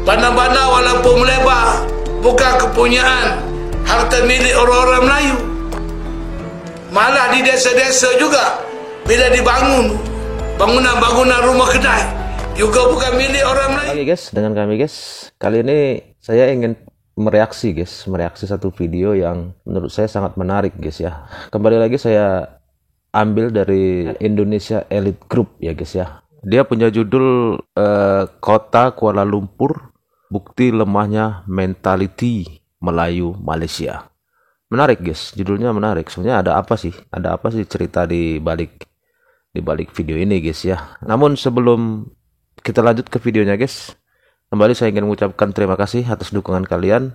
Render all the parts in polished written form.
Bandar-bandar walaupun melebar bukan kepunyaan harta milik orang-orang Melayu. Malah di desa-desa juga bila dibangun bangunan-bangunan rumah kedai juga bukan milik orang Melayu. Lagi guys, dengan kami guys. Kali ini saya ingin mereaksi satu video yang menurut saya sangat menarik guys ya. Kembali lagi saya ambil dari Indonesia Elite Group ya guys ya. Dia punya judul Kota Kuala Lumpur, Bukti Lemahnya Mentality Melayu Malaysia. Menarik guys, judulnya menarik. Sebenarnya ada apa sih? Ada apa sih cerita di balik video ini guys ya. Namun sebelum kita lanjut ke videonya guys, kembali saya ingin mengucapkan terima kasih atas dukungan kalian.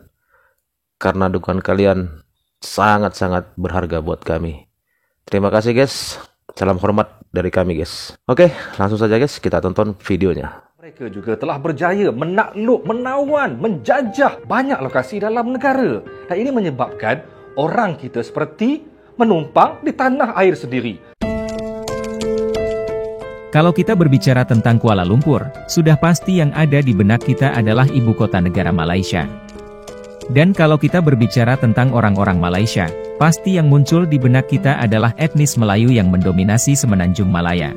Karena dukungan kalian sangat-sangat berharga buat kami. Terima kasih guys. Salam hormat dari kami guys. Oke, langsung saja guys kita tonton videonya. Mereka juga telah berjaya menakluk, menawan, menjajah banyak lokasi dalam negara. Dan ini menyebabkan orang kita seperti menumpang di tanah air sendiri. Kalau kita berbicara tentang Kuala Lumpur, sudah pasti yang ada di benak kita adalah ibu kota negara Malaysia. Dan kalau kita berbicara tentang orang-orang Malaysia, pasti yang muncul di benak kita adalah etnis Melayu yang mendominasi Semenanjung Malaya.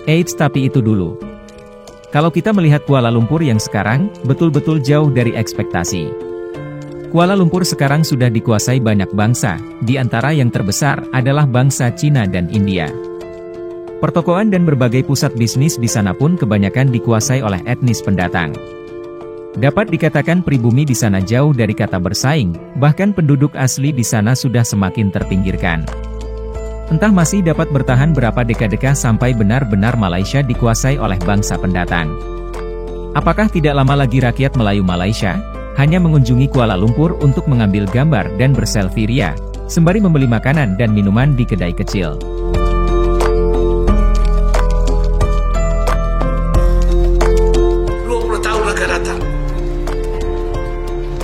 Eits, tapi itu dulu. Kalau kita melihat Kuala Lumpur yang sekarang, betul-betul jauh dari ekspektasi. Kuala Lumpur sekarang sudah dikuasai banyak bangsa, di antara yang terbesar adalah bangsa Cina dan India. Pertokoan dan berbagai pusat bisnis di sana pun kebanyakan dikuasai oleh etnis pendatang. Dapat dikatakan pribumi di sana jauh dari kata bersaing, bahkan penduduk asli di sana sudah semakin terpinggirkan. Entah masih dapat bertahan berapa dekade sampai benar-benar Malaysia dikuasai oleh bangsa pendatang. Apakah tidak lama lagi rakyat Melayu Malaysia hanya mengunjungi Kuala Lumpur untuk mengambil gambar dan berselfie ria, sembari membeli makanan dan minuman di kedai kecil.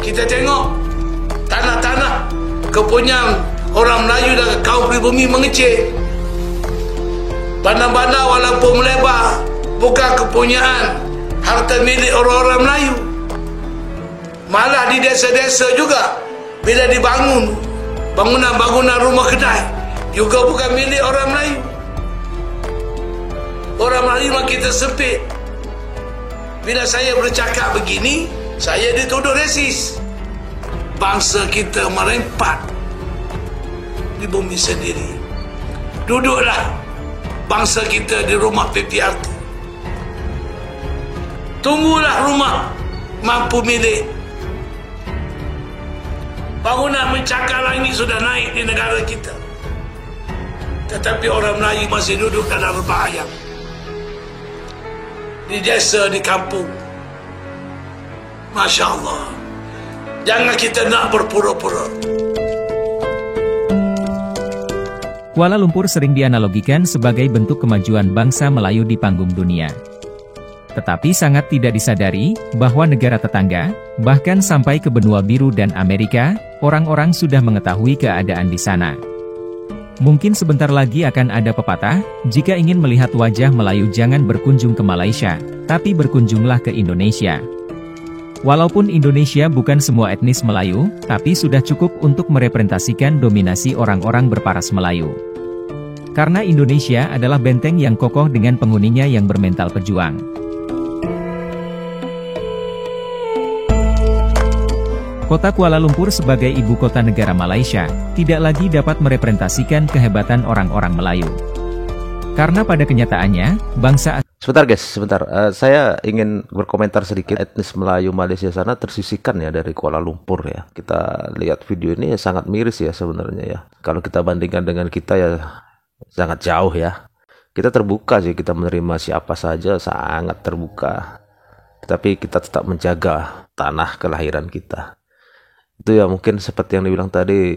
Kita tengok tanah-tanah kepunyaan orang Melayu dan kaum pribumi mengecil. Bandar-bandar walaupun melebar bukan kepunyaan harta milik orang-orang Melayu. Malah di desa-desa juga bila dibangun bangunan-bangunan rumah kedai juga bukan milik orang Melayu. Orang Melayu makin tersempit. Bila saya bercakap begini, saya dituduh resis. Bangsa kita merempat di bumi sendiri. Duduklah bangsa kita di rumah PPRT. Tunggulah rumah mampu milik. Bangunan mencakar langit sudah naik di negara kita. Tetapi orang Melayu masih duduk dalam berbayang. Di desa, di kampung. Masya Allah. Jangan kita nak berpura-pura. Kuala Lumpur sering dianalogikan sebagai bentuk kemajuan bangsa Melayu di panggung dunia. Tetapi sangat tidak disadari, bahwa negara tetangga, bahkan sampai ke benua biru dan Amerika, orang-orang sudah mengetahui keadaan di sana. Mungkin sebentar lagi akan ada pepatah, jika ingin melihat wajah Melayu jangan berkunjung ke Malaysia, tapi berkunjunglah ke Indonesia. Walaupun Indonesia bukan semua etnis Melayu, tapi sudah cukup untuk merepresentasikan dominasi orang-orang berparas Melayu. Karena Indonesia adalah benteng yang kokoh dengan penghuninya yang bermental pejuang. Kota Kuala Lumpur sebagai ibu kota negara Malaysia, tidak lagi dapat merepresentasikan kehebatan orang-orang Melayu. Karena pada kenyataannya, bangsa... Sebentar guys, sebentar. Saya ingin berkomentar sedikit. Etnis Melayu Malaysia sana tersisihkan ya dari Kuala Lumpur ya. Kita lihat video ini ya sangat miris ya sebenarnya ya. Kalau kita bandingkan dengan kita ya sangat jauh ya. Kita terbuka sih, kita menerima siapa saja, sangat terbuka. Tapi kita tetap menjaga tanah kelahiran kita. Itu ya mungkin seperti yang dibilang tadi,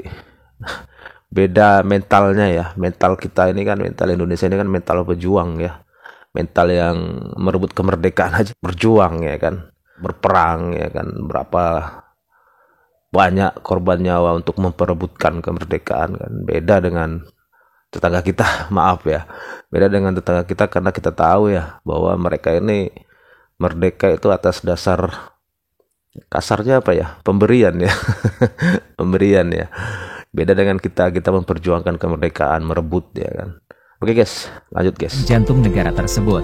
beda mentalnya ya. Mental kita ini kan, mental Indonesia ini kan mental pejuang ya. Mental yang merebut kemerdekaan aja berjuang ya kan, berperang ya kan, berapa banyak korban nyawa untuk memperebutkan kemerdekaan kan. Beda dengan tetangga kita, maaf ya, beda dengan tetangga kita karena kita tahu ya bahwa mereka ini merdeka itu atas dasar, kasarnya apa ya, pemberian ya. Pemberian ya. Beda dengan kita memperjuangkan kemerdekaan, merebut ya kan. Oke guys, lanjut guys. Jantung negara tersebut.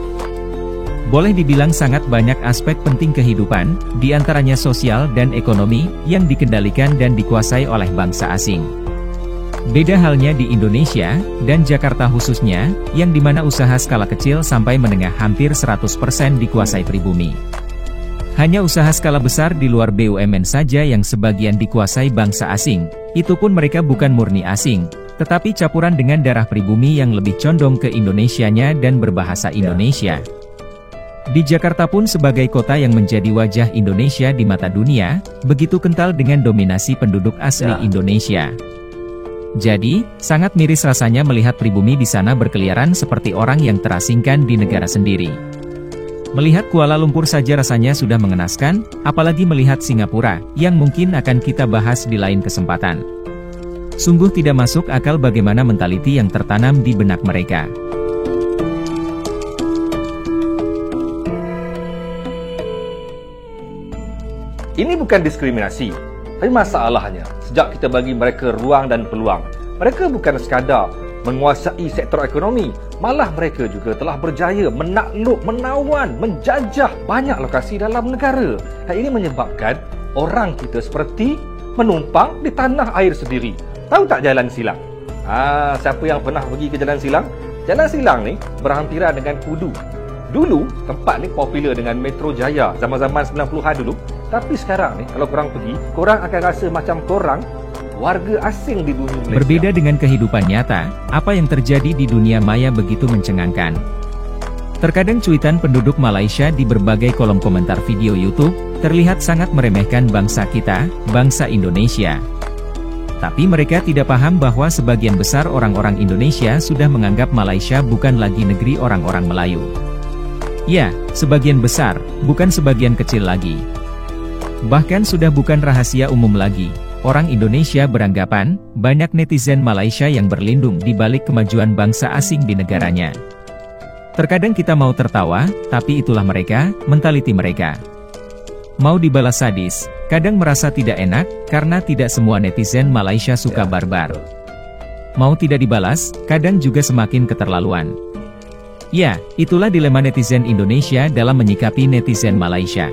Boleh dibilang sangat banyak aspek penting kehidupan, diantaranya sosial dan ekonomi, yang dikendalikan dan dikuasai oleh bangsa asing. Beda halnya di Indonesia, dan Jakarta khususnya, yang dimana usaha skala kecil sampai menengah hampir 100% dikuasai pribumi. Hanya usaha skala besar di luar BUMN saja yang sebagian dikuasai bangsa asing, itu pun mereka bukan murni asing, tetapi campuran dengan darah pribumi yang lebih condong ke Indonesianya dan berbahasa Indonesia. Di Jakarta pun sebagai kota yang menjadi wajah Indonesia di mata dunia, begitu kental dengan dominasi penduduk asli Indonesia. Jadi, sangat miris rasanya melihat pribumi di sana berkeliaran seperti orang yang terasingkan di negara sendiri. Melihat Kuala Lumpur saja rasanya sudah mengenaskan, apalagi melihat Singapura, yang mungkin akan kita bahas di lain kesempatan. Sungguh tidak masuk akal bagaimana mentaliti yang tertanam di benak mereka. Ini bukan diskriminasi, tapi masalahnya, sejak kita bagi mereka ruang dan peluang, mereka bukan sekadar menguasai sektor ekonomi, malah mereka juga telah berjaya menakluk, menawan, menjajah banyak lokasi dalam negara. Dan ini menyebabkan orang kita seperti menumpang di tanah air sendiri. Tahu tak Jalan Silang? Siapa yang pernah pergi ke Jalan Silang? Jalan Silang ni berhampiran dengan Kudu. Dulu, tempat ni popular dengan Metro Jaya zaman-zaman 90-an dulu. Tapi sekarang ni, kalau korang pergi, korang akan rasa macam korang warga asing di bumi Malaysia. Berbeda dengan kehidupan nyata, apa yang terjadi di dunia maya begitu mencengangkan. Terkadang cuitan penduduk Malaysia di berbagai kolom komentar video YouTube, terlihat sangat meremehkan bangsa kita, bangsa Indonesia. Tapi mereka tidak paham bahwa sebagian besar orang-orang Indonesia sudah menganggap Malaysia bukan lagi negeri orang-orang Melayu. Ya, sebagian besar, bukan sebagian kecil lagi. Bahkan sudah bukan rahasia umum lagi, orang Indonesia beranggapan, banyak netizen Malaysia yang berlindung di balik kemajuan bangsa asing di negaranya. Terkadang kita mau tertawa, tapi itulah mereka, mentaliti mereka. Mau dibalas sadis, kadang merasa tidak enak, karena tidak semua netizen Malaysia suka barbar. Mau tidak dibalas, kadang juga semakin keterlaluan. Ya, itulah dilema netizen Indonesia dalam menyikapi netizen Malaysia.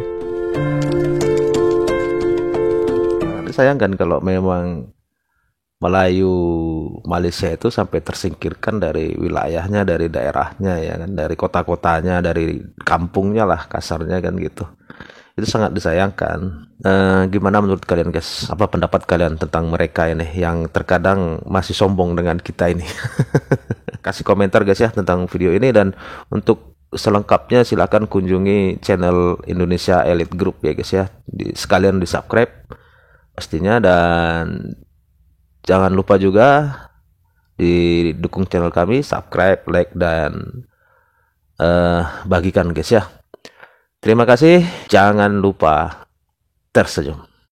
Sayangkan kalau memang Melayu Malaysia itu sampai tersingkirkan dari wilayahnya, dari daerahnya ya kan, dari kota-kotanya, dari kampungnya lah kasarnya kan gitu. Itu sangat disayangkan. Gimana menurut kalian guys? Apa pendapat kalian tentang mereka ini yang terkadang masih sombong dengan kita ini? Kasih komentar guys ya tentang video ini, dan untuk selengkapnya silakan kunjungi channel Indonesia Elite Group ya guys ya. Sekalian di subscribe pastinya, dan jangan lupa juga didukung channel kami, subscribe, like, dan bagikan guys ya. Terima kasih, jangan lupa tersenyum.